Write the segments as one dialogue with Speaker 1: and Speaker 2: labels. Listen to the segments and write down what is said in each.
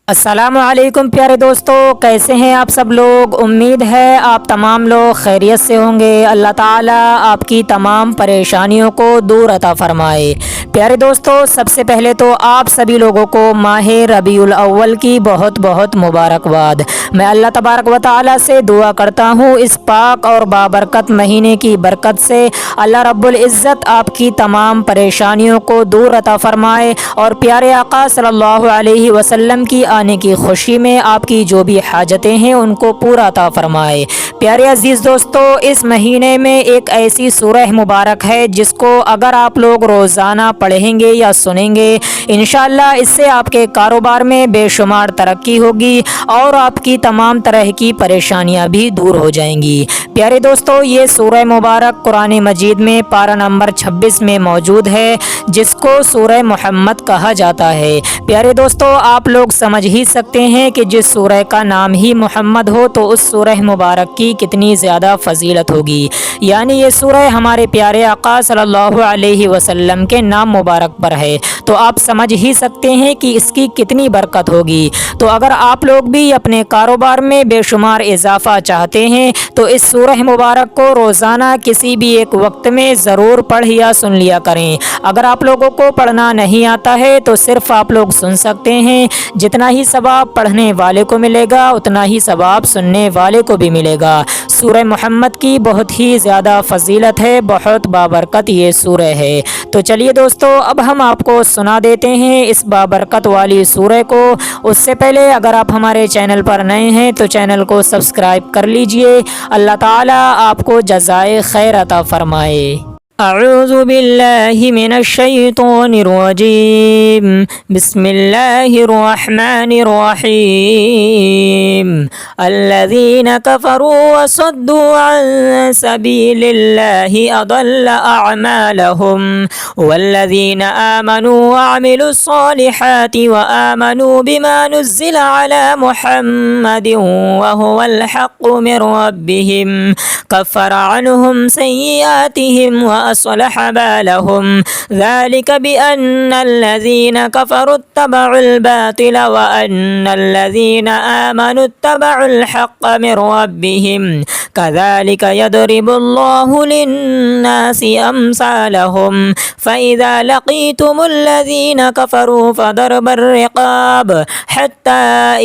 Speaker 1: अस्सलामु अलैकुम प्यारे दोस्तों, कैसे हैं आप सब लोग। उम्मीद है आप तमाम लोग खैरियत से होंगे। अल्लाह ताला आपकी तमाम परेशानियों को दूर अता फ़रमाए। प्यारे दोस्तों, सबसे पहले तो आप सभी लोगों को माह रबीउल अव्वल की बहुत बहुत मुबारकबाद। मैं अल्लाह तबारक व तआला से दुआ करता हूँ इस पाक और बाबरकत महीने की बरकत से अल्लाह रब्बुल इज़्ज़त आपकी तमाम परेशानियों को दूर अता फ़रमाए और प्यारे आका सल्लल्लाहु अलैहि वसल्लम की आने की खुशी में आपकी जो भी हाजतें हैं उनको पूरा अता फ़रमाए। प्यारे अजीज़ दोस्तों, इस महीने में एक ऐसी सूरह मुबारक है जिसको अगर आप लोग रोज़ाना पढ़ेंगे या सुनेंगे इंशाअल्लाह इससे आपके कारोबार में बेशुमार तरक्की होगी और आपकी तमाम तरह की परेशानियां भी दूर हो जाएंगी। प्यारे दोस्तों, ये सूरह मुबारक कुरान मजीद में पारा नंबर 26 में मौजूद है जिसको सूरह मोहम्मद कहा जाता है। प्यारे दोस्तों, आप लोग समझ ही सकते हैं कि जिस सूरह का नाम ही मोहम्मद हो तो उस सूरह मुबारक की कितनी ज़्यादा फजीलत होगी। यानी ये सूरह हमारे प्यारे आका सल्लल्लाहु अलैहि वसल्लम के नाम मुबारक पर है, तो आप समझ ही सकते हैं कि इसकी कितनी बरकत होगी। तो अगर आप लोग भी अपने कारोबार में बेशुमार इजाफ़ा चाहते हैं तो इस सूरह मुबारक को रोज़ाना किसी भी एक वक्त में ज़रूर पढ़ या सुन लिया करें। अगर आप लोगों को पढ़ना नहीं आता है तो सिर्फ़ आप लोग सुन सकते हैं। जितना ही सवाब पढ़ने वाले को मिलेगा उतना ही सवाब सुनने वाले को भी मिलेगा। सूरह मोहम्मद की बहुत ही ज़्यादा फजीलत है, बहुत बाबरकत ये सूरह है। तो चलिए दोस्तों, अब हम आपको सुना देते हैं इस बाबरकत वाली सूरह को। उससे पहले अगर आप हमारे चैनल पर नए हैं तो चैनल को सब्सक्राइब कर लीजिए। अल्लाह ताला आपको जज़ाए खैर अता फ़रमाए। अऊज़ु बिल्लाहि मिनश शैतानिर रजीम। बिस्मिल्लाहिर रहमानिर रहीम। अल्लज़ीना कफ़रू व सद्दू अन सबीलिल्लाहि अदल्ल अअमालहुम वल्लज़ीना आमनू व अमिलुस सालिहाति व आमनू बिमा नुज़्ज़िला अला मुहम्मदिन व हुवल हक़्क़ु मिर रब्बिहिम कफ़्फ़र अन्हुम सय्यिआतिहिम व अस्लह बालहुम ज़ालिक बिअन्नल्लज़ीना कफ़रू इत्तबउल बातिल व अन्नल्लज़ीना आमनू इत्तबउल हक़्क़ मिर रब्बिहिम कज़ालिक यदरिबुल्लाहु लिन्नासि अम्सालहुम फ़इज़ा लक़ीतुमुल्लज़ीना कफ़रू फ़दरबर रिक़ाब हत्ता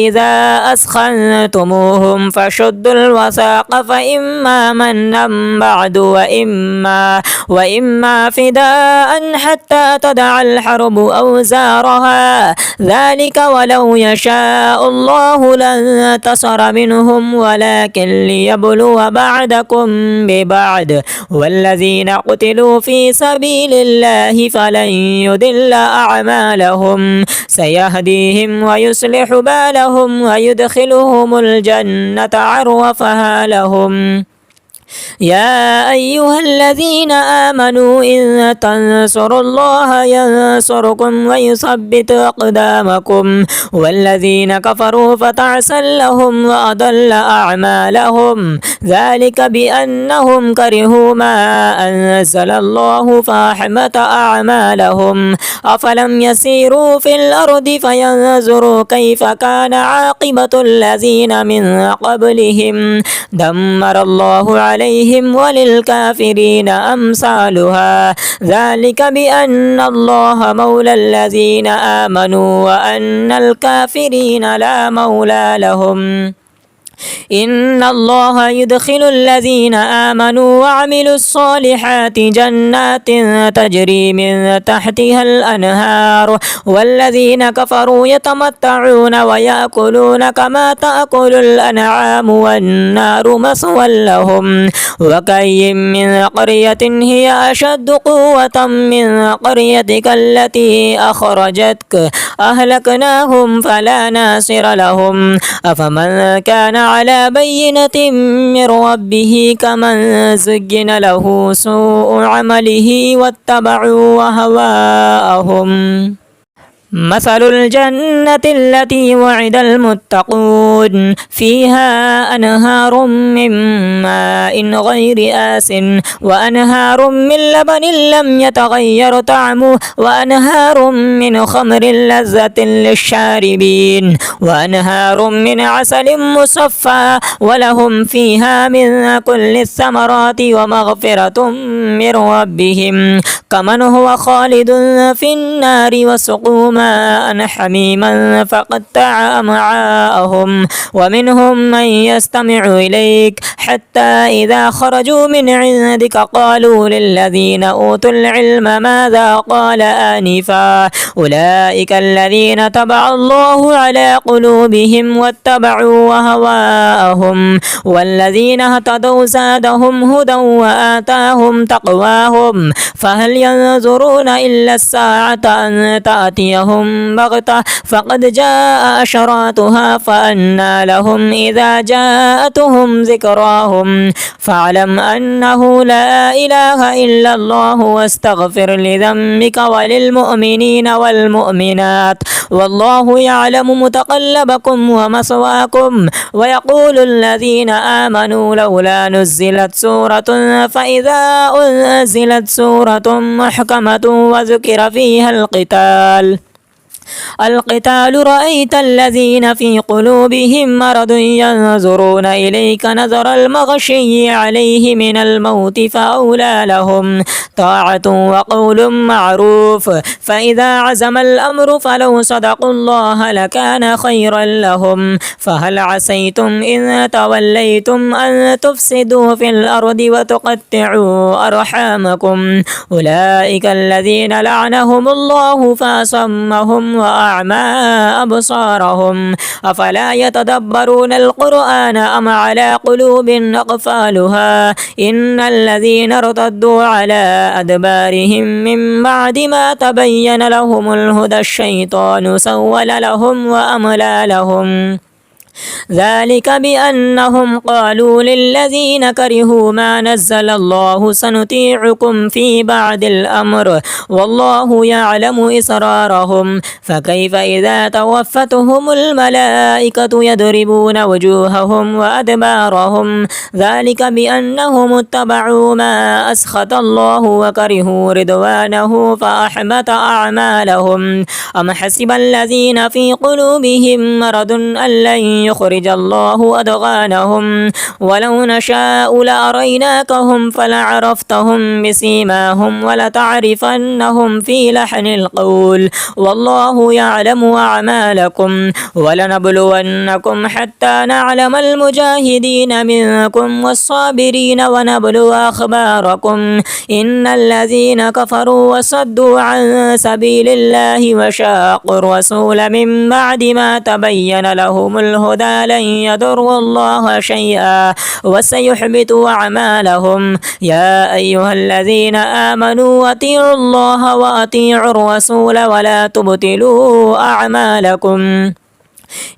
Speaker 1: इज़ा अस्ख़न्तमुहुम फ़शुद्दुल वसाक़ फ़इम्मा मन्नन बअदु व इम्मा फ़िदाअन हत्ता तदअल हर्बु औज़ारहा ज़ालिक वलौ यशाअल्लाहु लंतसर मिनहुम वलाकिन लियब्लुव बअदकुम बिबअद वल्लज़ीना क़ुतिलू फ़ी सबीलिल्लाहि फ़लन युदिल्ल अअमालहुम सयहदीहिम व युस्लिहु बालहुम व युदखिलुहुमुल जन्नत अर्रफ़हा लहुम। या अय्युहल्लज़ीना आमनू इन तंसुरुल्लाह यंसुरकुम व युसब्बित अक़दामकुम वल्लज़ीना कफ़रू फ़तअसल लहुम व अदल्ल अअमालहुम ज़ालिक बिअन्नहुम करिहू मा अंज़लल्लाहु फ़अहबत अअमालहुम अफ़लम यसीरू फ़िल अर्दि फ़यंज़ुरू कैफ़ कान आक़िबतुल्लज़ीना मिन क़ब्लिहिम दम्मरल्लाहु अलैहिम वलिलकाफ़िरीन अम्सालुहा ज़ालिक बिअन्नल्लाह मौलल्लज़ीन आमनू व अन्नल काफ़िरीन ला मौला लहुम। इन्नल्लाह युदखिलुल्लज़ीना आमनू व अमिलुस्सालिहाति जन्नातिन तजरी मिन तहतिहल अनहार वल्लज़ीना कफ़रू यतमत्तऊन व याकुलून कमा ताकुलुल अनआमु वन्नारु मस्वल लहुम व कय्यिम मिन क़र्यतिन हिय अशद्दु क़ुव्वतन मिन क़र्यतिकल्लती अख़रजतक अहलकनाहुम फला नासिर लहुम अफ़मन कान अला बय्यिनतिन मिन रब्बिही कमन ज़ुय्यिन लहू सूअु अमलिही वत्तबअू अहवाअहुम। مثل الجنة التي وعد المتقون فيها أنهار من ماء غير آس وأنهار من لبن لم يتغير طعمه وأنهار من خمر لذة للشاربين وأنهار من عسل مصفى ولهم فيها من كل الثمرات ومغفرة من ربهم كمن هو خالد في النار وسقوا ماء حميما فقطع أمعاءهم ومنهم من يستمع إليك حتى إذا خرجوا من عندك قالوا للذين أوتوا العلم ماذا قال آنفا أولئك الذين طبع الله على قلوبهم واتبعوا هواءهم والذين اهتدوا زادهم هدى وآتاهم تقواهم فهل ينظرون إلا الساعة أن تأتيهم بغتة فقد جاء أشراطها فأنى لهم إذا جاءتهم ذكراهم فاعلم أنه لا إله إلا الله واستغفر لذنبك وللمؤمنين والمؤمنات والله يعلم متقلبكم ومثواكم ويقول الذين آمنوا لولا نزلت سورة فإذا أنزلت سورة محكمة وذكر فيها القتال رأيت الذين في قلوبهم مرض ينظرون إليك نظر المغشي عليه من الموت فأولى لهم طاعة وقول معروف فإذا عزم الأمر فلو صدقوا الله لكان خيرا لهم فهل عسيتم إن توليتم أن تفسدوا في الأرض وتقطعوا أرحامكم أولئك الذين لعنهم الله فأصمهم وأعمى أبصارهم أفلا يتدبرون القرآن أم على قلوب أقفالها إن الذين ارتدوا على أدبارهم من بعد ما تبين لهم الهدى الشيطان سول لهم وأملى لهم ذلك بأنهم قالوا للذين كرهوا ما نزل الله سنطيعكم في بعض الأمر والله يعلم إسرارهم فكيف إذا توفتهم الملائكة يضربون وجوههم وأدبارهم ذلك بأنهم اتبعوا ما أسخط الله وكرهوا رضوانه فأحبط أعمالهم أم حسب الذين في قلوبهم مرض أن لن يخرج الله أدغانهم ولو نشاء لأريناكهم فلعرفتهم بسيماهم ولتعرفنهم في لحن القول والله يعلم أعمالكم ولنبلونكم حتى نعلم المجاهدين منكم والصابرين ونبلو أخباركم إن الذين كفروا وصدوا عن سبيل الله وشاقوا الرسول من بعد ما تبين لهم الهدى لن يضروا الله شيئا وسيحبط أعمالهم يا أيها الذين آمنوا أطيعوا الله وأطيعوا الرسول ولا تبطلوا أعمالكم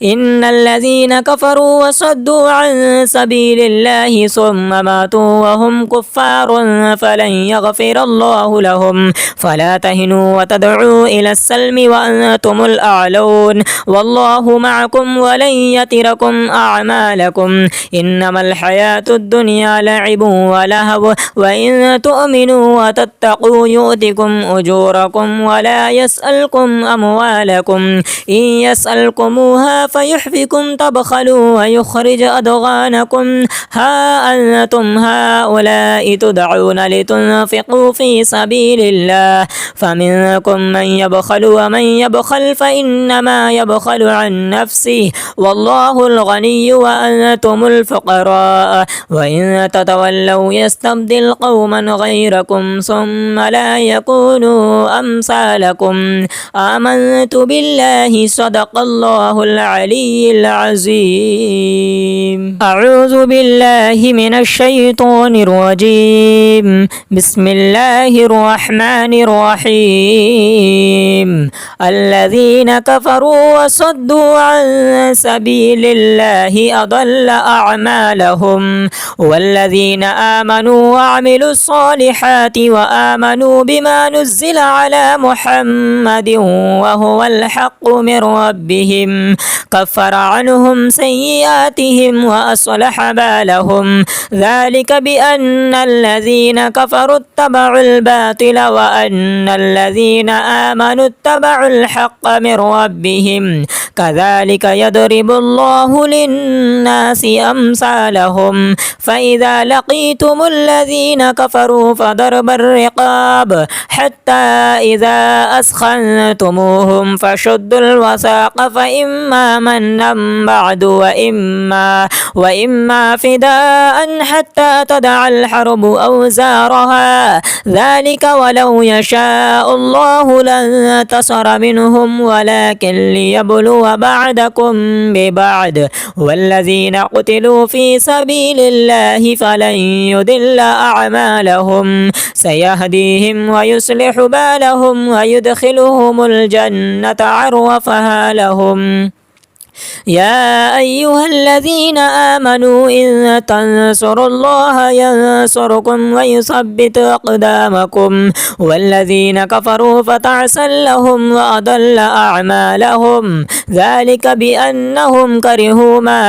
Speaker 1: إن الذين كفروا وصدوا عن سبيل الله ثم ماتوا وهم كفار فلن يغفر الله لهم فلا تهنوا وتدعوا إلى السلم وأنتم الأعلون والله معكم ولن يتركم أعمالكم إنما الحياة الدنيا لعب ولهو وإن تؤمنوا وتتقوا يؤتكم أجوركم ولا يسألكم أموالكم إن يسألكموها فيحفكم تبخلوا ويخرج أضغانكم ها أنتم هؤلاء تدعون لتنفقوا في سبيل الله فمنكم من يبخل ومن يبخل فإنما يبخل عن نفسه والله الغني وأنتم الفقراء وإن تتولوا يستبدل قوما غيركم ثم لا يكونوا أمثالكم آمنت بالله صدق الله العلي العظيم. أعوذ بالله من الشيطان الرجيم. بسم الله الرحمن الرحيم. الذين كفروا وصدوا عن سبيل الله أضل أعمالهم، والذين آمنوا وعملوا الصالحات وآمنوا بما نزل على محمد وهو الحق من ربهم كفر عنهم سيئاتهم وأصلح بالهم، ذلك بأن الذين كفروا اتبعوا الباطل وأن الذين آمنوا اتبعوا الحق من ربهم، كذلك يضرب الله للناس أمثالهم، فإذا لقيتم الذين كفروا فضرب الرقاب حتى إذا أثخنتموهم فشدوا الوثاق فإما منا بعد وإما فداء حتى تدع الحرب أوزارها، ذلك ولو يشاء الله لانتصر منهم ولكن ليبلو بعضكم ببعض، والذين قتلوا في سبيل الله فلن يضل أعمالهم، سيهديهم ويصلح بالهم ويدخلهم الجنة عرفها لهم. يا أيها الذين آمنوا إن تنصروا الله ينصركم ويثبت أقدامكم، والذين كفروا فتعسا لهم وأضل أعمالهم، ذلك بأنهم كرهوا ما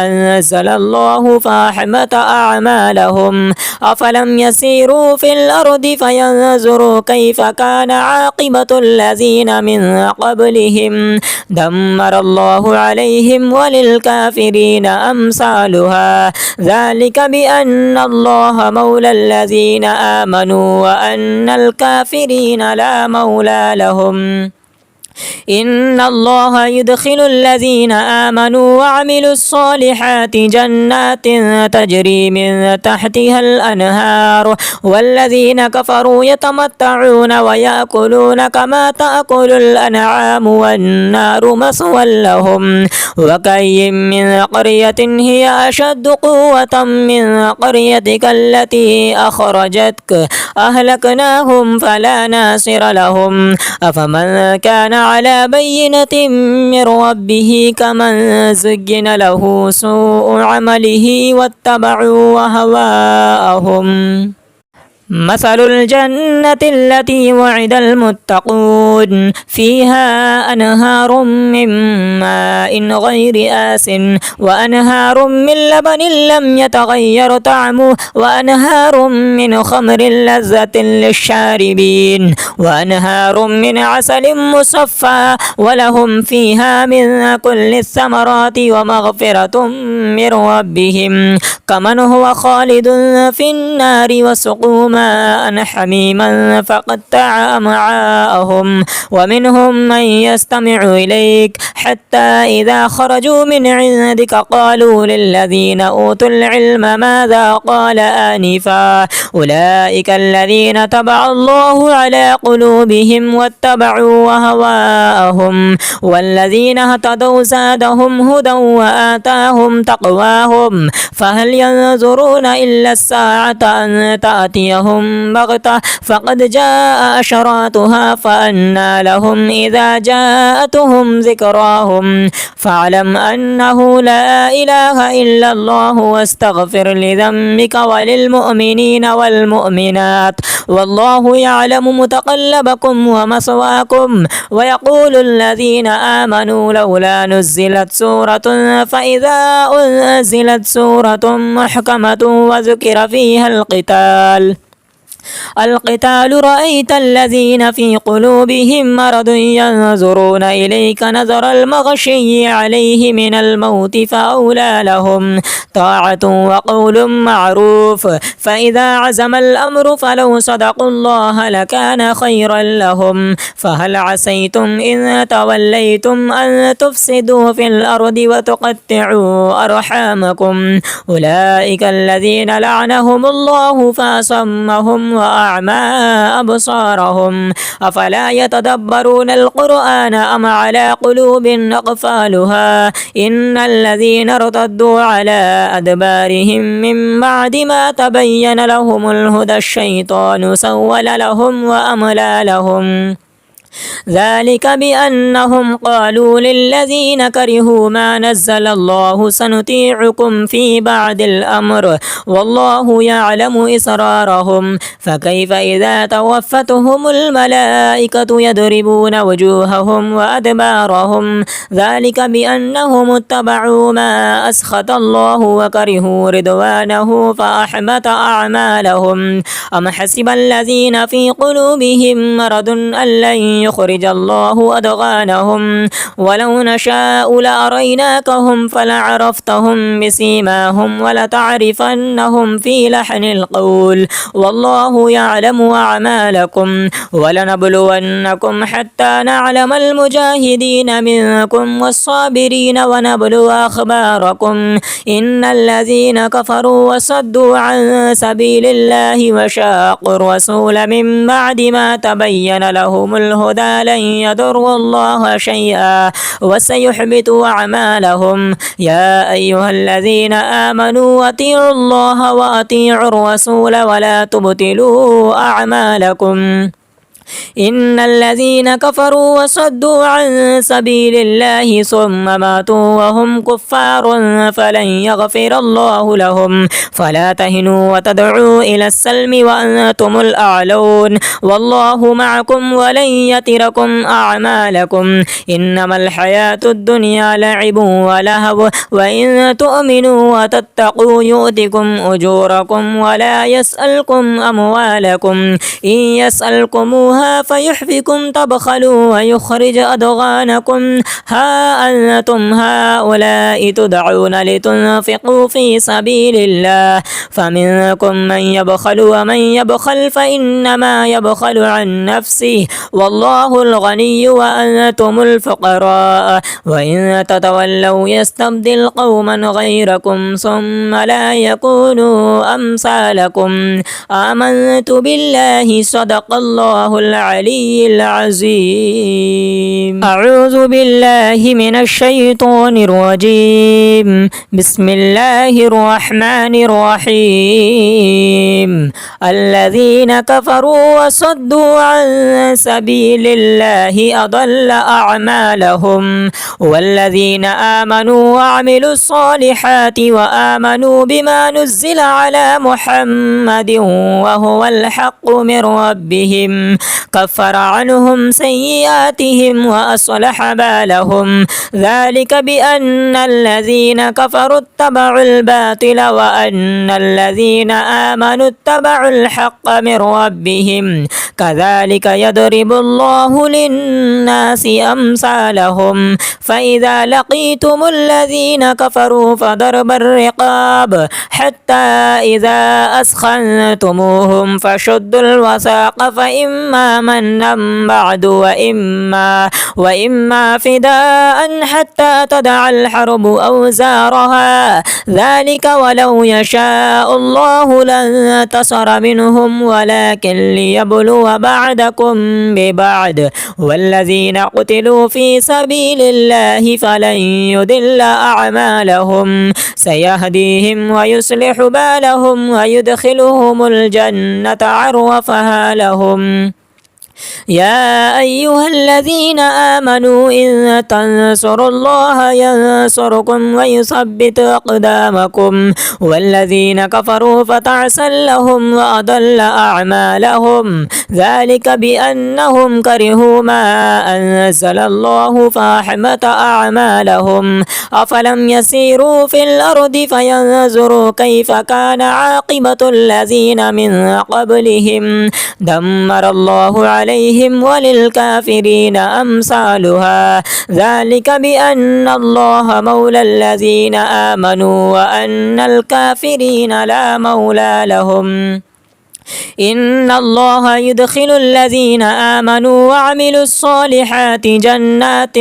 Speaker 1: أنزل الله فأحبط أعمالهم. أفلم يسيروا في الأرض فينظروا كيف كان عاقبة الذين من قبلهم، دمر الله عليهم وللكافرين أمثالها، ذلك بأن الله مولى الذين آمنوا وأن الكافرين لا مولى لهم. إن الله يدخل الذين آمنوا وعملوا الصالحات جنات تجري من تحتها الأنهار، والذين كفروا يتمتعون ويأكلون كما تأكل الأنعام والنار مثوى لهم. وكأي من قرية هي أشد قوة من قريتك التي أخرجتك أهلكناهم فلا ناصر لهم. أفمن كان على بينة من ربه كمن زين له سوء عمله واتبعوا أهواءهم. مثل الجنة التي وعد المتقون فيها أنهار من ماء غير آس وأنهار من لبن لم يتغير طعمه وأنهار من خمر لذة للشاربين وأنهار من عسل مصفى ولهم فيها من كل الثمرات ومغفرة من ربهم كمن هو خالد في النار وسقوا ماء حميما فقطع أمعاءهم ومنهم من يستمع إليك حتى إذا خرجوا من عندك قالوا للذين أوتوا العلم ماذا قال آنفا أولئك الذين طبع الله على قلوبهم واتبعوا أهواءهم والذين اهتدوا زادهم هدى وآتاهم تقواهم فهل ينظرون إلا الساعة أن تأتيهم بغتة فقد جاء أشراطها فأنى لهم إذا جاءتهم ذكراهم فاعلم أنه لا إله إلا الله واستغفر لذنبك وللمؤمنين والمؤمنات والله يعلم متقلبكم ومثواكم. ويقول الذين آمنوا لولا نزلت سورة فإذا أنزلت سورة محكمة وذكر فيها القتال رأيت الذين في قلوبهم مرض ينظرون إليك نظر المغشي عليه من الموت فأولى لهم طاعة وقول معروف فإذا عزم الأمر فلو صدقوا الله لكان خيرا لهم فهل عسيتم إن توليتم أن تفسدوا في الأرض وتقطعوا أرحامكم أولئك الذين لعنهم الله فأصمهم وأعمى أبصارهم أفلا يتدبرون القرآن أم على قلوب أقفالها إن الذين ارتدوا على أدبارهم من بعد ما تبين لهم الهدى الشيطان سول لهم وأملى لهم ذلك بأنهم قالوا للذين كرهوا ما نزل الله سنطيعكم في بعض الأمر والله يعلم إسرارهم فكيف إذا توفتهم الملائكة يضربون وجوههم وأدبارهم ذلك بأنهم اتبعوا ما أسخط الله وكرهوا رضوانه فأحبط أعمالهم أم حسب الذين في قلوبهم مرض أن لن يخرج الله أضغانهم ولو نشاء لأريناكهم فلعرفتهم بسيماهم ولتعرفنهم في لحن القول والله يعلم أعمالكم ولنبلونكم حتى نعلم المجاهدين منكم والصابرين ونبلو أخباركم إن الذين كفروا وصدوا عن سبيل الله وشاقوا الرسول من بعد ما تبين لهم الهدى لن يضروا الله شيئا وسيحبط أعمالهم يا أيها الذين آمنوا أطيعوا الله وأطيعوا الرسول ولا تبطلوا أعمالكم إن الذين كفروا وصدوا عن سبيل الله ثم ماتوا وهم كفار فلن يغفر الله لهم فلا تهنوا وتدعوا إلى السلم وأنتم الأعلون والله معكم ولن يتركم أعمالكم إنما الحياة الدنيا لعب ولهو وإن تؤمنوا وتتقوا يؤتكم أجوركم ولا يسألكم أموالكم إن يسألكموها فيحفكم تبخلوا ويخرج أضغانكم ها أنتم هؤلاء تدعون لتنفقوا في سبيل الله فمنكم من يبخل ومن يبخل فإنما يبخل عن نفسه والله الغني وأنتم الفقراء وإن تتولوا يستبدل قوما غيركم ثم لا يكونوا أمثالكم آمنت بالله صدق الله العلي العظيم أعوذ بالله من الشيطان الرجيم بسم الله الرحمن الرحيم الذين كفروا وصدوا عن سبيل الله أضل أعمالهم والذين آمنوا وعملوا الصالحات وآمنوا بما نزل على محمد وهو الحق من ربهم كفر عنهم سيئاتهم وأصلح بالهم ذلك بأن الذين كفروا اتبعوا الباطل وأن الذين آمنوا اتبعوا الحق من ربهم كذلك يضرب الله للناس أمثالهم فإذا لقيتم الذين كفروا فضرب الرقاب حتى إذا أسخنتموهم فشدوا الوثاق فإما منا بعد وإما فداء حتى تدع الحرب أوزارها ذلك ولو يشاء الله لانتصر منهم ولكن ليبلو بعضكم ببعض والذين قتلوا في سبيل الله فلن يضل أعمالهم سيهديهم ويصلح بالهم ويدخلهم الجنة عرفها لهم يا أيها الذين آمنوا إن تنصروا الله ينصركم ويثبت أقدامكم والذين كفروا فتعسا لهم وأضل أعمالهم ذلك بأنهم كرهوا ما أنزل الله فأحبط أعمالهم أفلم يسيروا في الأرض فينظروا كيف كان عاقبة الذين من قبلهم دمر الله عليهم وللكافرين أمثالها ذلك بأن الله مولى الذين آمنوا وأن الكافرين لا مولى لهم إن الله يدخل الذين آمنوا وعملوا الصالحات جنات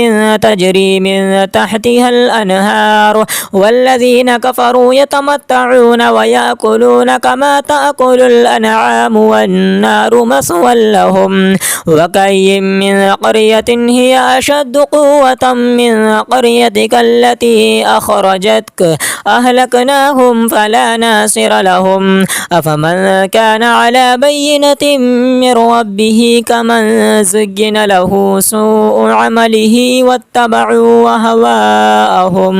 Speaker 1: تجري من تحتها الأنهار والذين كفروا يتمتعون ويأكلون كما تأكل الأنعام والنار مثوى لهم وكأي من قرية هي أشد قوة من قريتك التي أخرجتك أهلكناهم فلا ناصر لهم أفمن كان على بينة من ربه كمن زين له سوء عمله واتبعوا هواءهم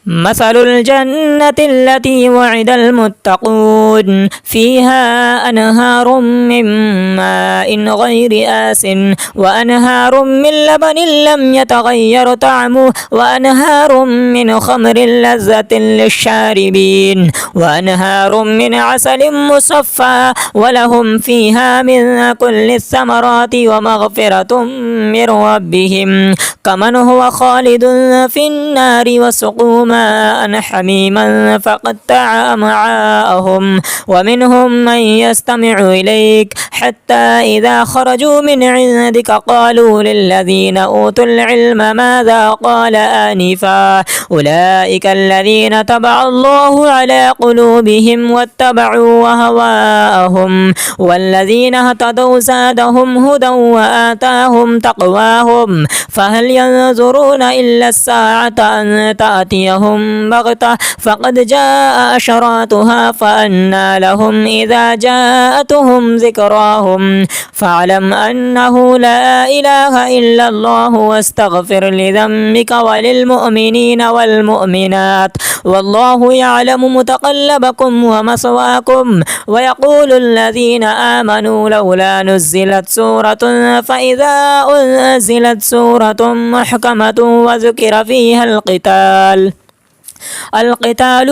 Speaker 1: مثل الجنة التي وعد المتقون فيها أنهار من ماء غير آس وأنهار من لبن لم يتغير طعمه وأنهار من خمر لذة للشاربين وأنهار من عسل مصفى ولهم فيها من كل الثمرات ومغفرة من ربهم كمن هو خالد في النار وسقوا ماء حميما فقطع أمعاءهم ومنهم من يستمع إليك حتى إذا خرجوا من عندك قالوا للذين أوتوا العلم ماذا قال آنفا أولئك الذين طبع الله على قلوبهم واتبعوا هواءهم والذين اهتدوا زادهم هدى وآتاهم تقواهم فهل ينظرون إلا الساعة أن تأتيهم بغتة فقد جاء أشراطها فأنى لهم إذا جاءتهم ذكراهم فاعلم أنه لا إله إلا الله واستغفر لذنبك وللمؤمنين والمؤمنات والله يعلم متقلبكم ومثواكم ويقول الذين آمنوا لولا نزلت سورة فإذا أنزلت سورة محكمة وذكر فيها القتال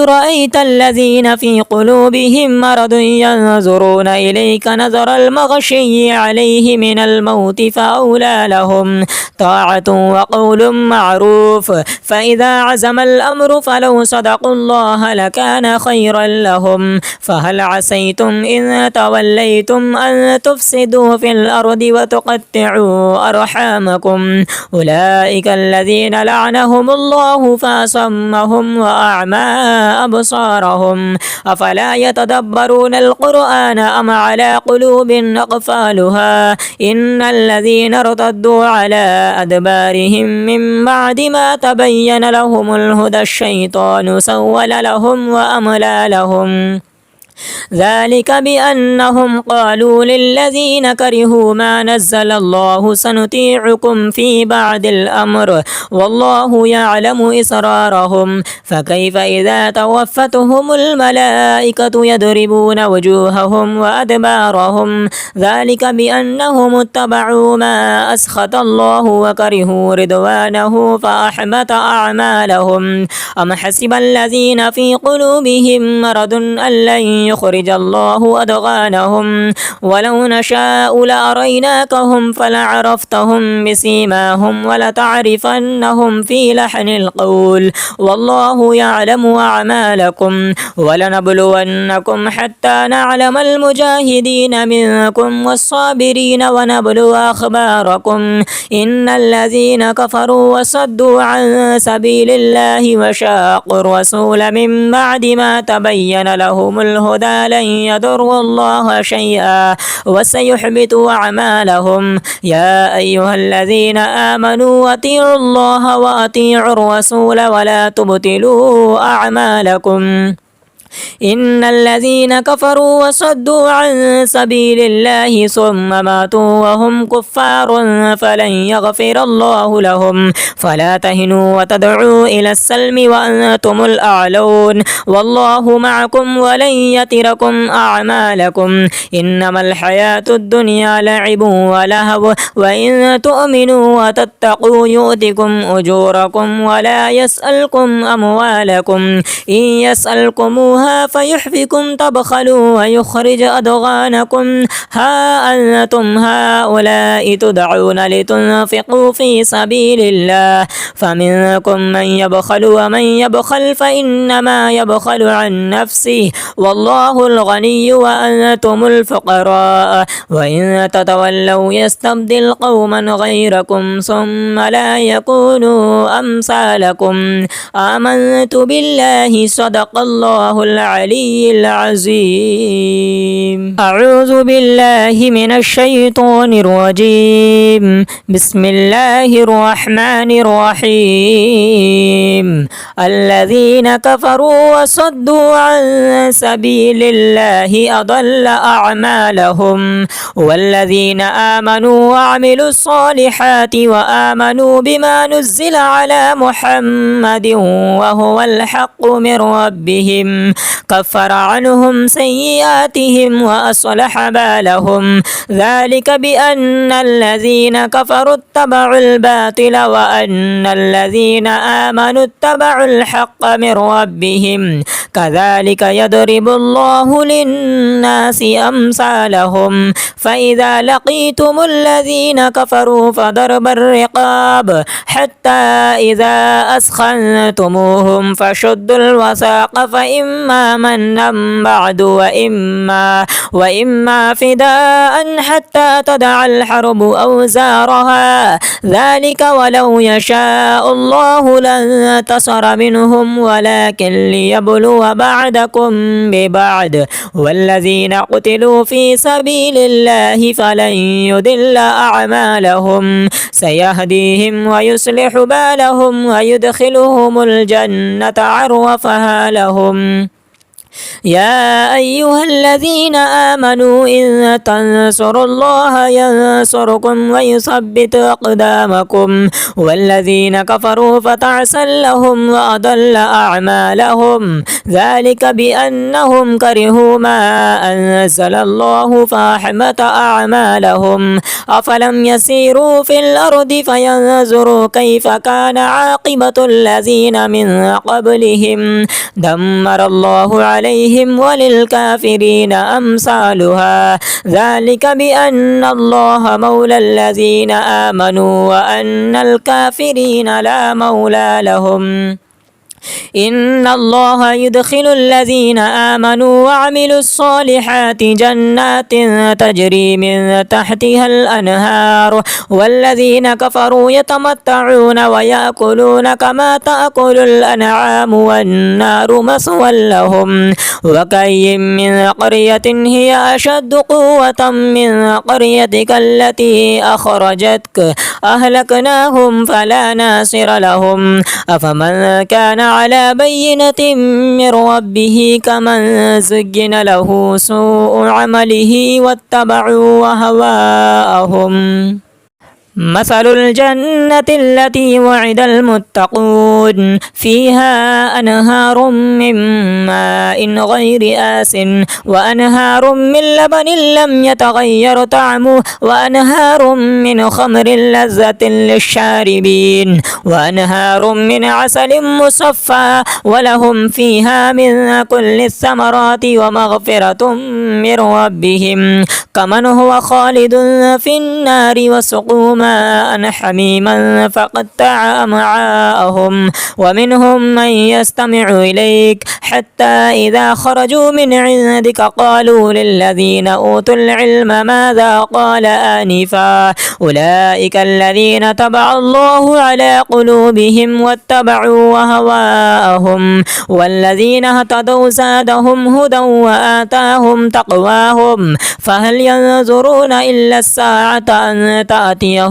Speaker 1: رأيت الذين في قلوبهم مرض ينظرون إليك نظر المغشي عليه من الموت فأولى لهم طاعة وقول معروف فإذا عزم الأمر فلو صدقوا الله لكان خيرا لهم فهل عسيتم إن توليتم أن تفسدوا في الأرض وتقطعوا أرحامكم أولئك الذين لعنهم الله فأصمهم وأعمى أبصارهم أفلا يتدبرون القرآن أم على قلوب أقفالها إن الذين ارتدوا على أدبارهم من بعد ما تبين لهم الهدى الشيطان سول لهم وأملى لهم ذلك بأنهم قالوا للذين كرهوا ما نزل الله سنطيعكم في بعض الأمر والله يعلم إسرارهم فكيف إذا توفتهم الملائكة يضربون وجوههم وأدبارهم ذلك بأنهم اتبعوا ما أسخط الله وكرهوا رضوانه فأحبط أعمالهم أم حسب الذين في قلوبهم مرض أن لن يخرج الله أضغانهم ولو نشاء لأريناكهم فلعرفتهم بسيماهم ولتعرفنهم في لحن القول والله يعلم أعمالكم ولنبلونكم حتى نعلم المجاهدين منكم والصابرين ونبلو أخباركم إن الذين كفروا وصدوا عن سبيل الله وشاقوا الرسول من بعد ما تبين لهم الهدى لن يضروا الله شيئا وسيحبط أعمالهم يا أيها الذين آمنوا أطيعوا الله وأطيعوا الرسول ولا تبطلوا أعمالكم إن الذين كفروا وصدوا عن سبيل الله ثم ماتوا وهم كفار فلن يغفر الله لهم فلا تهنوا وتدعوا إلى السلم وأنتم الأعلون والله معكم ولن يتركم أعمالكم إنما الحياة الدنيا لعب ولهو وإن تؤمنوا وتتقوا يؤتكم أجوركم ولا يسألكم أموالكم إن يسألكموها يبخلها فيحفكم تبخلوا ويخرج أضغانكم ها أنتم هؤلاء تدعون لتنفقوا في سبيل الله فمنكم من يبخل ومن يبخل فإنما يبخل عن نفسه والله الغني وأنتم الفقراء وإن تتولوا يستبدل قوما غيركم ثم لا يكونوا أمثالكم آمنت بالله صدق الله العلي العظيم. أعوذ بالله من الشيطان الرجيم. بسم الله الرحمن الرحيم. الذين كفروا وصدوا عن سبيل الله أضل أعمالهم والذين آمنوا وعملوا الصالحات وآمنوا بما نزل على محمد وهو الحق من ربهم كفر عنهم سيئاتهم وأصلح بالهم ذلك بأن الذين كفروا اتبعوا الباطل وأن الذين آمنوا اتبعوا الحق من ربهم كذلك يضرب الله للناس أمثالهم فإذا لقيتم الذين كفروا فضرب الرقاب حتى إذا أثخنتموهم فشدوا الوثاق فإما منا بعد وإما فداء حتى تدع الحرب أوزارها ذلك ولو يشاء الله لانتصر منهم ولكن ليبلو بعدكم ببعد والذين قتلوا في سبيل الله فلن يضل أعمالهم سيهديهم ويصلح بالهم ويدخلهم الجنة عرفها لهم. يا أيها الذين آمنوا إن تنصروا الله ينصركم ويثبت أقدامكم والذين كفروا فتعسا لهم وأضل أعمالهم ذلك بأنهم كرهوا ما أنزل الله فأحبط أعمالهم أفلم يسيروا في الأرض فينظروا كيف كان عاقبة الذين من قبلهم دمر الله عليهم وللكافرين أمثالها ذلك بأن الله مولى الذين آمنوا وأن الكافرين لا مولى لهم. إن الله يدخل الذين آمنوا وعملوا الصالحات جنات تجري من تحتها الأنهار والذين كفروا يتمتعون ويأكلون كما تأكل الأنعام والنار مثوى لهم وكأي من قرية هي أشد قوة من قريتك التي أخرجتك أهلكناهم فلا ناصر لهم أفمن كان على بينة من ربه كمن زين له سوء عمله واتبعوا أهواءهم. مثل الجنة التي وعد المتقون فيها أنهار من ماء غير آس وأنهار من لبن لم يتغير طعمه وأنهار من خمر لذة للشاربين وأنهار من عسل مصفى ولهم فيها من كل الثمرات ومغفرة من ربهم كمن هو خالد في النار وسقوا ماء حميما فقطع أمعاءهم ومنهم من يستمع إليك حتى إذا خرجوا من عندك قالوا للذين أوتوا العلم ماذا قال آنفا أولئك الذين طبع الله على قلوبهم واتبعوا أهواءهم والذين اهتدوا زادهم هدى وآتاهم تقواهم فهل ينظرون إلا الساعة أن تأتيهم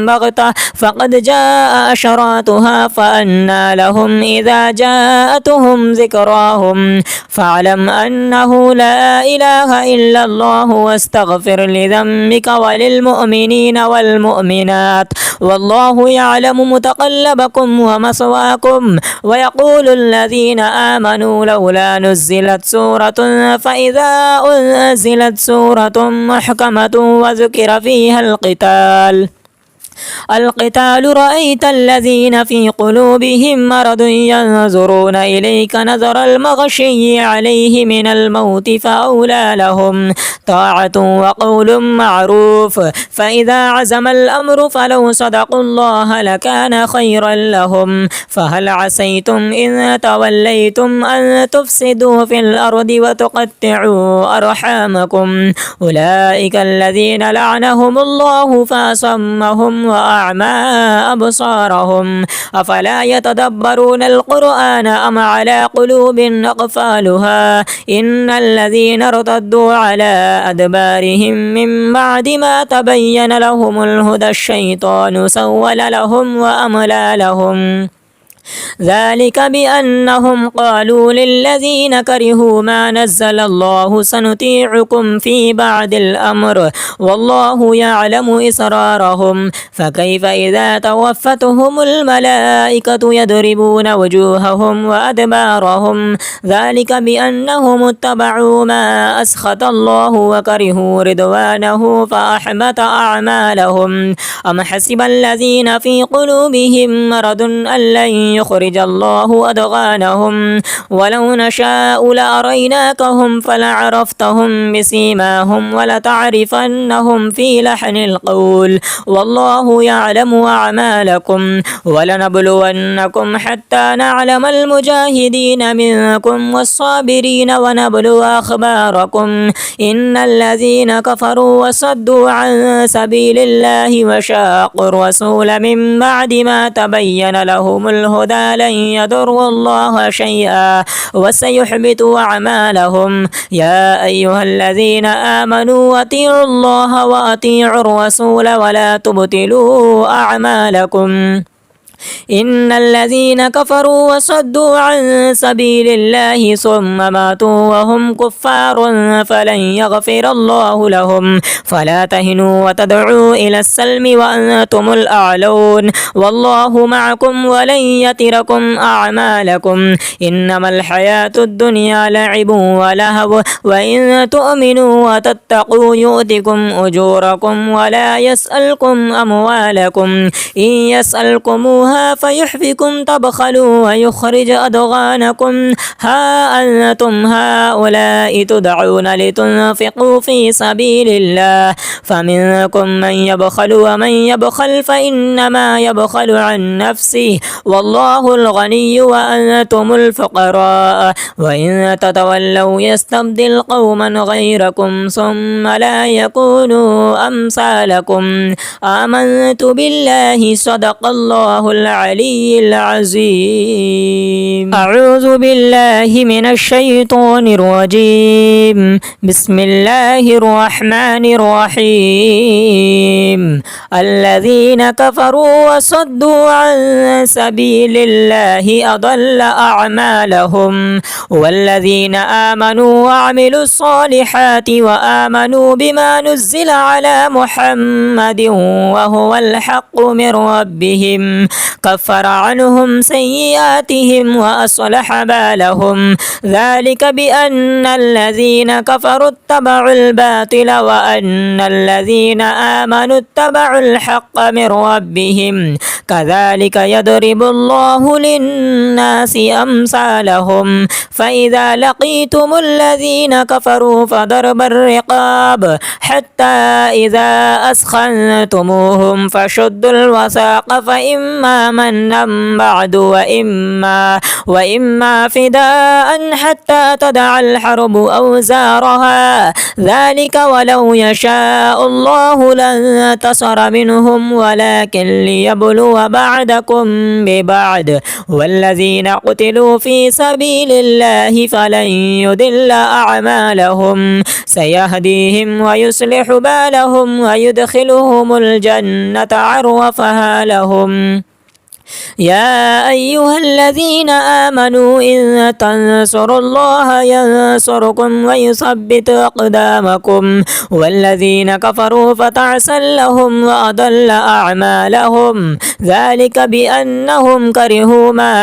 Speaker 1: بغتة فقد جاء أشراطها فأنى لهم إذا جاءتهم ذكراهم فاعلم أنه لا إله إلا الله واستغفر لذنبك وللمؤمنين والمؤمنات والله يعلم متقلبكم ومثواكم ويقول الذين آمنوا لولا نزلت سورة فإذا أنزلت سورة محكمة وذكر فيها القتال القتال رأيت الذين في قلوبهم مرض ينظرون إليك نظر المغشي عليه من الموت فأولى لهم طاعة وقول معروف فإذا عزم الأمر فلو صدقوا الله لكان خيرا لهم فهل عسيتم إن توليتم أن تفسدوا في الأرض وتقطعوا أرحامكم أولئك الذين لعنهم الله فأصمهم وأعمى أبصارهم أفلا يتدبرون القرآن أم على قلوب أقفالها إن الذين ارتدوا على أدبارهم من بعد ما تبين لهم الهدى الشيطان سول لهم وأملى لهم ذلك بأنهم قالوا للذين كرهوا ما نزل الله سنطيعكم في بعد الأمر والله يعلم إسرارهم فكيف إذا توفتهم الملائكة يضربون وجوههم وأدبارهم ذلك بأنهم اتبعوا ما أسخط الله وكرهوا رضوانه فأحبط أعمالهم أم حسب الذين في قلوبهم مرض أن لن يخرج الله أضغانهم ولو نشاء لأريناكهم فلعرفتهم بسيماهم ولتعرفنهم في لحن القول والله يعلم أعمالكم ولنبلونكم حتى نعلم المجاهدين منكم والصابرين ونبلو أخباركم إن الذين كفروا وصدوا عن سبيل الله وشاقوا الرسول من بعد ما تبين لهم الهدى لن يضروا الله شيئا وسيحبط أعمالهم يا أيها الذين آمنوا أطيعوا الله وأطيعوا الرسول ولا تبطلوا أعمالكم إن الذين كفروا وصدوا عن سبيل الله ثم ماتوا وهم كفار فلن يغفر الله لهم فلا تهنوا وتدعوا إلى السلم وأنتم الأعلون والله معكم ولن يتركم أعمالكم إنما الحياة الدنيا لعب ولهو وإن تؤمنوا وتتقوا يؤتكم أجوركم ولا يسألكم أموالكم إن يسألكموها فيحفكم تبخلوا ويخرج أضغانكم ها أنتم هؤلاء تدعون لتنفقوا في سبيل الله فمنكم من يبخل ومن يبخل فإنما يبخل عن نفسه والله الغني وأنتم الفقراء وإن تتولوا يستبدل قوما غيركم ثم لا يكونوا أمثالكم آمنت بالله صدق الله العلي العظيم أعوذ بالله من الشيطان الرجيم بسم الله الرحمن الرحيم الذين كفروا وصدوا عن سبيل الله أضل أعمالهم والذين آمنوا وعملوا الصالحات وآمنوا بما نزل على محمد وهو الحق من ربهم كفر عنهم سيئاتهم وأصلح بالهم ذلك بأن الذين كفروا اتبعوا الباطل وأن الذين آمنوا اتبعوا الحق من ربهم كذلك يضرب الله للناس أمثالهم فإذا لقيتم الذين كفروا فضرب الرقاب حتى إذا أسخنتموهم فشدوا الوثاق فإما منا بعد وإما فداء حتى تدع الحرب أوزارها ذلك ولو يشاء الله لانتصر منهم ولكن ليبلو بعدكم ببعد والذين قتلوا في سبيل الله فلن يضل أعمالهم سيهديهم ويصلح بالهم ويدخلهم الجنة عرفها لهم يا أيها الذين آمنوا إن تنصروا الله ينصركم ويثبت أقدامكم والذين كفروا فتعسا لهم وأضل أعمالهم ذلك بأنهم كرهوا ما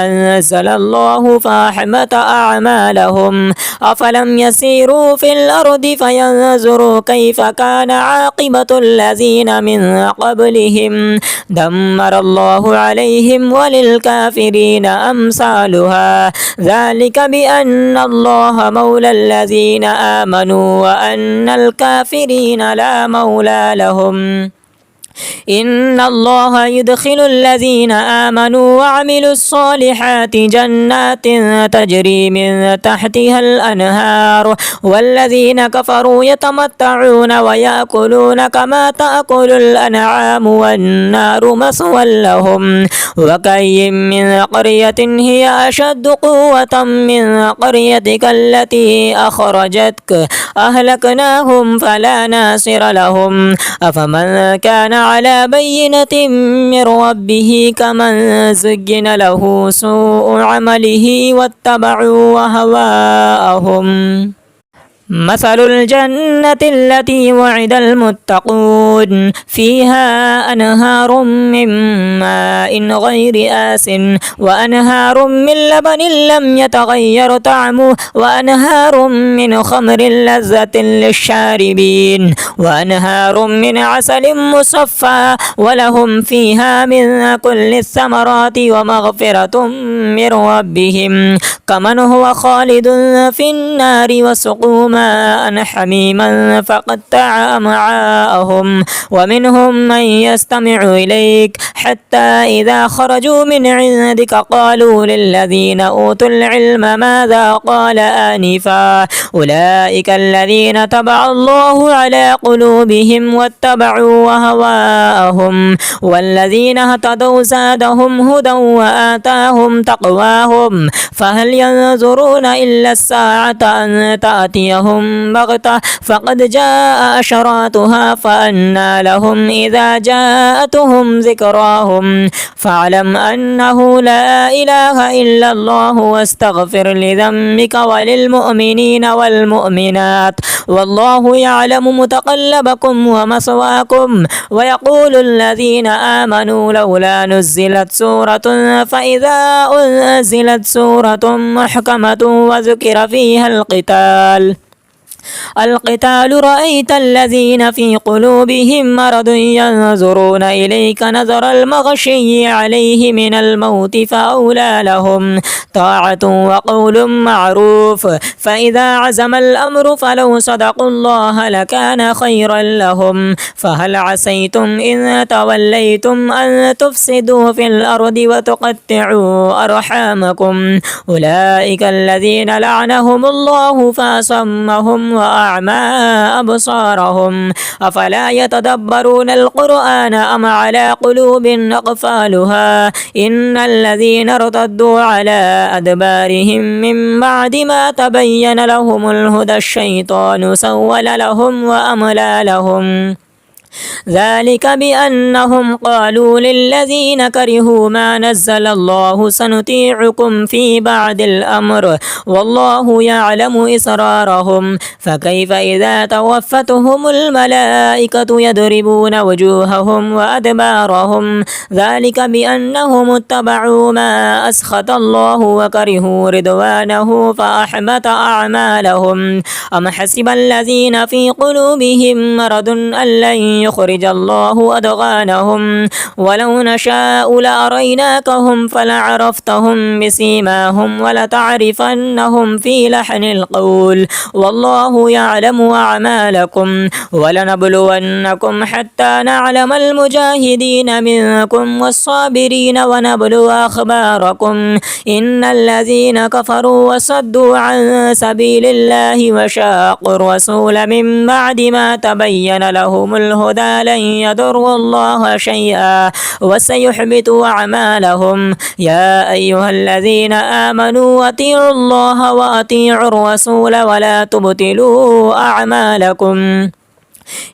Speaker 1: أنزل الله فأحبط أعمالهم أفلم يسيروا في الأرض فينظروا كيف كان عاقبة الذين من قبلهم دمر الله عليهم وللكافرين أمثالها ذلك بأن الله مولى الذين آمنوا وأن الكافرين لا مولى لهم إن الله يدخل الذين آمنوا وعملوا الصالحات جنات تجري من تحتها الأنهار والذين كفروا يتمتعون ويأكلون كما تأكل الأنعام والنار مثوى لهم وكأي من قرية هي أشد قوة من قريتك التي أخرجتك أهلكناهم فلا ناصر لهم أفمن كان على بينة من ربه كمن زين له سوء عمله واتبعوا هواءهم مثل الجنة التي وعد المتقون فيها أنهار من ماء غير آس وأنهار من لبن لم يتغير طعمه وأنهار من خمر لذة للشاربين وأنهار من عسل مصفى ولهم فيها من كل الثمرات ومغفرة من ربهم كمن هو خالد في النار وسقوا ماء حميما فقطع أمعاءهم ومنهم من يستمع إليك حتى إذا خرجوا من عندك قالوا للذين أوتوا العلم ماذا قال آنفا أولئك الذين طبع الله على قلوبهم واتبعوا هواءهم والذين اهتدوا زادهم هدى وآتاهم تقواهم فهل ينظرون إلا الساعة أن تأتيهم بغتة فقد جاء أشراطها فأنى لهم إذا جاءتهم ذكراهم فاعلم أنه لا إله إلا الله واستغفر لذنبك وللمؤمنين والمؤمنات والله يعلم متقلبكم ومثواكم ويقول الذين آمنوا لولا نزلت سورة فإذا أنزلت سورة محكمة وذكر فيها القتال رأيت الذين في قلوبهم مرض ينظرون إليك نظر المغشي عليه من الموت فأولى لهم طاعة وقول معروف فإذا عزم الأمر فلو صدقوا الله لكان خيرا لهم فهل عسيتم إن توليتم أن تفسدوا في الأرض وتقطعوا أرحامكم أولئك الذين لعنهم الله فأصمهم وأعمى أبصارهم أفلا يتدبرون القرآن أم على قلوب أقفالها إن الذين ارتدوا على أدبارهم من بعد ما تبين لهم الهدى الشيطان سول لهم وأملى لهم ذلك بأنهم قالوا للذين كرهوا ما نزل الله سنطيعكم في بعض الأمر والله يعلم إسرارهم فكيف إذا توفتهم الملائكة يضربون وجوههم وأدبارهم ذلك بأنهم اتبعوا ما أسخط الله وكرهوا رضوانه فأحبط أعمالهم أم حسب الذين في قلوبهم مرض أن لن يخرج الله أضغانهم ولو نشاء لأريناكهم فلعرفتهم بسيماهم ولتعرفنهم في لحن القول والله يعلم أعمالكم ولنبلونكم حتى نعلم المجاهدين منكم والصابرين ونبلو أخباركم إن الذين كفروا وصدوا عن سبيل الله وشاقوا الرسول من بعد ما تبين لهم الهدى لن يضروا الله شيئا وسيحبط أعمالهم يا أيها الذين آمنوا أطيعوا الله وأطيعوا الرسول ولا تبطلوا أعمالكم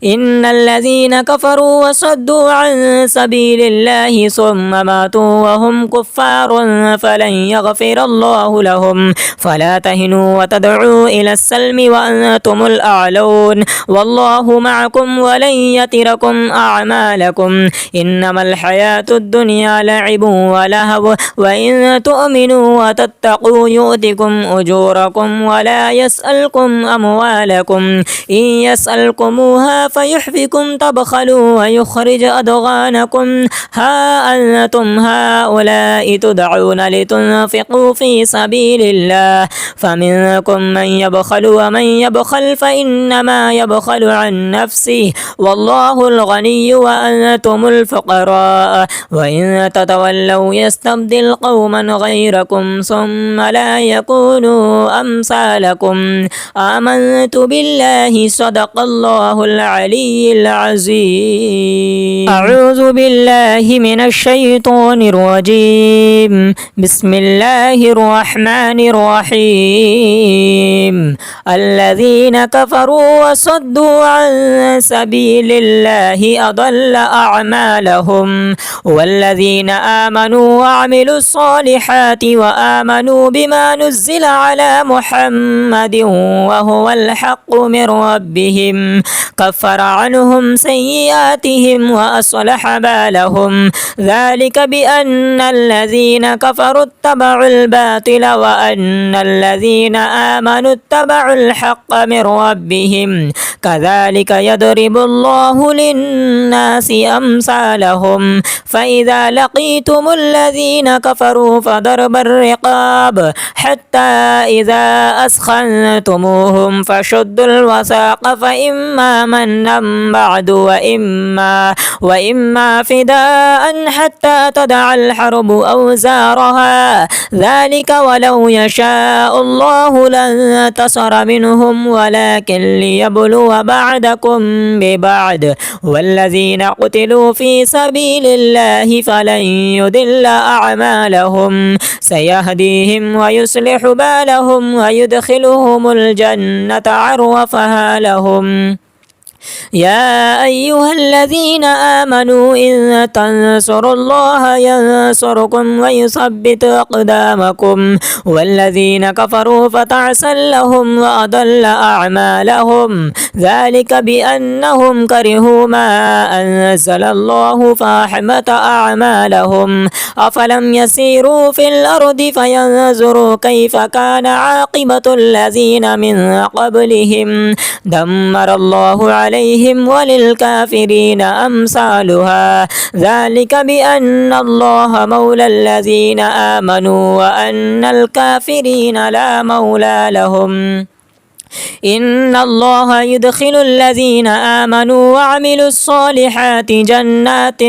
Speaker 1: إن الذين كفروا وصدوا عن سبيل الله ثم ماتوا وهم كفار فلن يغفر الله لهم فلا تهنوا وتدعوا إلى السلم وأنتم الأعلون والله معكم ولن يتركم أعمالكم إنما الحياة الدنيا لعب ولهو وإن تؤمنوا وتتقوا يؤتكم أجوركم ولا يسألكم أموالكم إن يسألكموها فيحفكم تبخلوا ويخرج أضغانكم ها أنتم هؤلاء تدعون لتنفقوا في سبيل الله فمنكم من يبخل ومن يبخل فإنما يبخل عن نفسه والله الغني وأنتم الفقراء وإن تتولوا يستبدل قوما غيركم ثم لا يكونوا أمثالكم آمنت بالله صدق الله العلي العظيم أعوذ بالله من الشيطان الرجيم بسم الله الرحمن الرحيم الذين كفروا وصدوا عن سبيل الله أضل أعمالهم والذين آمنوا وعملوا الصالحات وآمنوا بما نزل على محمد وهو الحق من ربهم كفر عنهم سيئاتهم وأصلح بالهم ذلك بأن الذين كفروا اتبعوا الباطل وأن الذين آمنوا اتبعوا الحق من ربهم كذلك يضرب الله للناس أمثالهم فإذا لقيتم الذين كفروا فضرب الرقاب حتى إذا أسخنتموهم فشدوا الوثاق فإما منا بعد وإما فداء حتى تدع الحرب أوزارها ذلك ولو يشاء الله لانتصر منهم ولكن ليبلو بعدكم ببعد والذين قتلوا في سبيل الله فلن يضل أعمالهم سيهديهم ويصلح بالهم ويدخلهم الجنة عرفها لهم يا أيها الذين آمنوا إن تنصروا الله ينصركم ويثبت أقدامكم والذين كفروا فتعسا لهم وأضل أعمالهم ذلك بأنهم كرهوا ما أنزل الله فأحبط أعمالهم أفلم يسيروا في الأرض فينظروا كيف كان عاقبة الذين من قبلهم دمر الله عليهم وللكافرين أمثالها ذلك بأن الله مولى الذين آمنوا وأن الكافرين لا مولى لهم إن الله يدخل الذين آمنوا وعملوا الصالحات جنات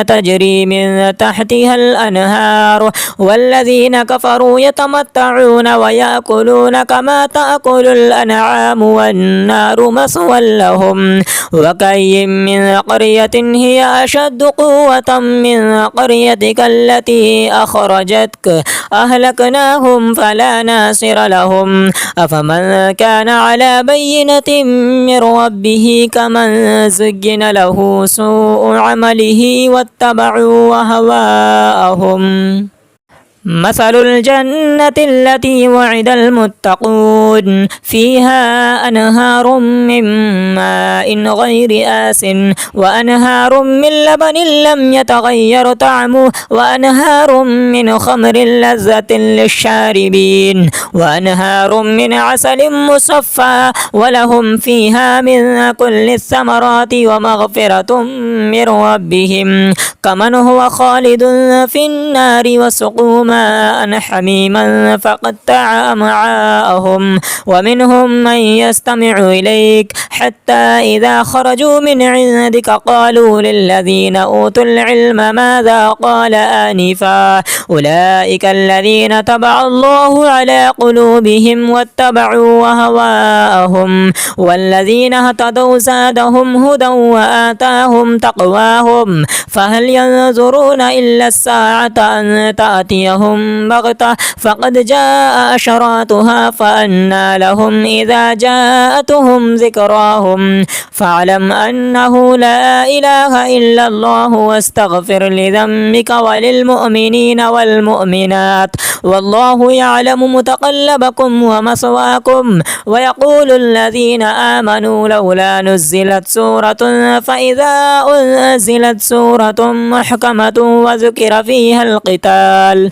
Speaker 1: تجري من تحتها الأنهار والذين كفروا يتمتعون ويأكلون كما تأكل الأنعام والنار مثوى لهم وكأي من قرية هي أشد قوة من قريتك التي أخرجتك أهلكناهم فلا ناصر لهم أفمن كان على بينة من ربه كمن زين له سوء عمله واتبعوا أهواءهم مثل الجنة التي وعد المتقون فيها أنهار من ماء غير آس وأنهار من لبن لم يتغير طعمه وأنهار من خمر لذة للشاربين وأنهار من عسل مصفى ولهم فيها من كل الثمرات ومغفرة من ربهم كمن هو خالد في النار وسقوا ماء حميما فقطع أمعاءهم ومنهم من يستمع إليك حتى إذا خرجوا من عندك قالوا للذين أوتوا العلم ماذا قال آنفا أولئك الذين طبع الله على قلوبهم واتبعوا أهواءهم والذين اهتدوا زادهم هدى وآتاهم تقواهم فهل ينظرون إلا الساعة أن تأتيهم تأتيهم بغتة فقد جاء أشراطها فأنى لهم إذا جاءتهم ذكراهم فاعلم أنه لا إله إلا الله واستغفر لذنبك وللمؤمنين والمؤمنات والله يعلم متقلبكم ومثواكم. ويقول الذين آمنوا لولا نزلت سورة فإذا أنزلت سورة محكمة وذكر فيها القتال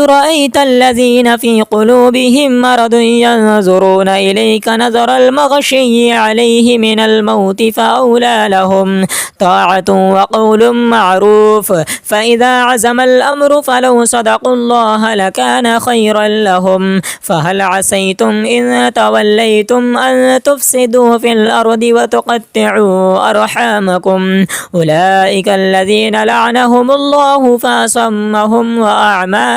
Speaker 1: رأيت الذين في قلوبهم مرض ينظرون إليك نظر المغشي عليه من الموت فأولى لهم طاعة وقول معروف. فإذا عزم الأمر فلو صدقوا الله لكان خيرا لهم. فهل عسيتم إن توليتم أن تفسدوا في الأرض وتقطعوا أرحامكم أولئك الذين لعنهم الله فأصمهم وأعمى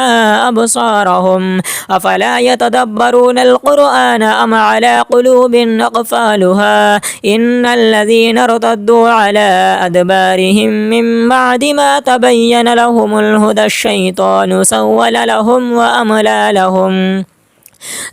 Speaker 1: أبصارهم أفلا يتدبرون القرآن أم على قلوب أقفالها إن الذين ارتدوا على أدبارهم من بعد ما تبين لهم الهدى الشيطان سول لهم وأملى لهم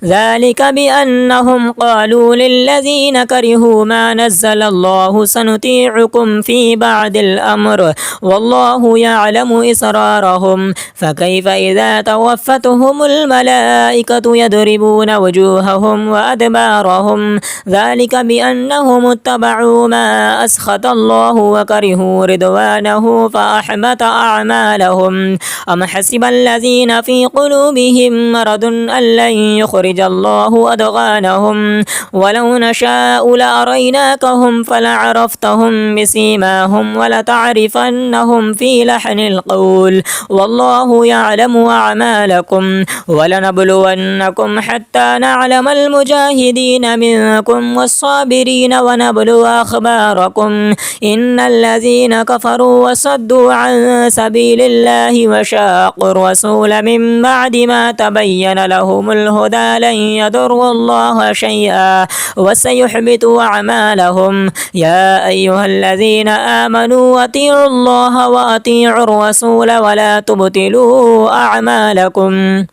Speaker 1: ذلك بأنهم قالوا للذين كرهوا ما نزل الله سنطيعكم في بعض الأمر والله يعلم إسرارهم. فكيف إذا توفتهم الملائكة يضربون وجوههم وأدبارهم ذلك بأنهم اتبعوا ما أسخط الله وكرهوا رضوانه فأحبط أعمالهم. أم حسب الذين في قلوبهم مرض أن لن يخرج الله أضغانهم ولو نشاء لأريناكهم فلعرفتهم بسيماهم ولتعرفنهم في لحن القول والله يعلم أعمالكم. ولنبلونكم حتى نعلم المجاهدين منكم والصابرين ونبلو أخباركم إن الذين كفروا وصدوا عن سبيل الله وشاقوا الرسول من بعد ما تبين لهم الهدى لن يضروا الله شيئا وسيحبط أعمالهم. يا أيها الذين آمنوا أطيعوا الله وأطيعوا الرسول ولا تبطلوا أعمالكم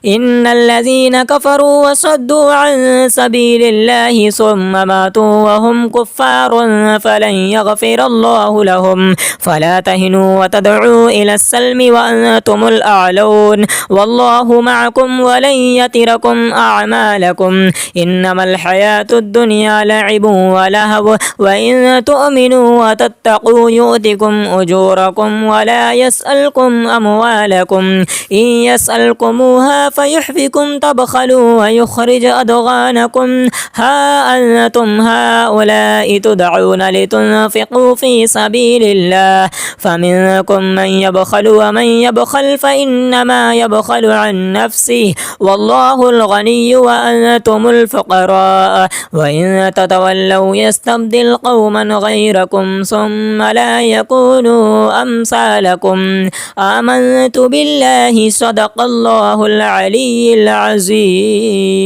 Speaker 1: إن الذين كفروا وصدوا عن سبيل الله ثم ماتوا وهم كفار فلن يغفر الله لهم. فلا تهنوا وتدعوا إلى السلم وأنتم الأعلون والله معكم ولن يتركم أعمالكم. إنما الحياة الدنيا لعب ولهو وإن تؤمنوا وتتقوا يؤتكم أجوركم ولا يسألكم أموالكم إن يسألكموها فيحفكم تبخلوا ويخرج أضغانكم. ها أنتم هؤلاء تدعون لتنفقوا في سبيل الله فمنكم من يبخل ومن يبخل فإنما يبخل عن نفسه والله الغني وأنتم الفقراء وإن تتولوا يستبدل قوما غيركم ثم لا يكونوا أمثالكم. آمنت بالله صدق الله العلي العظيم.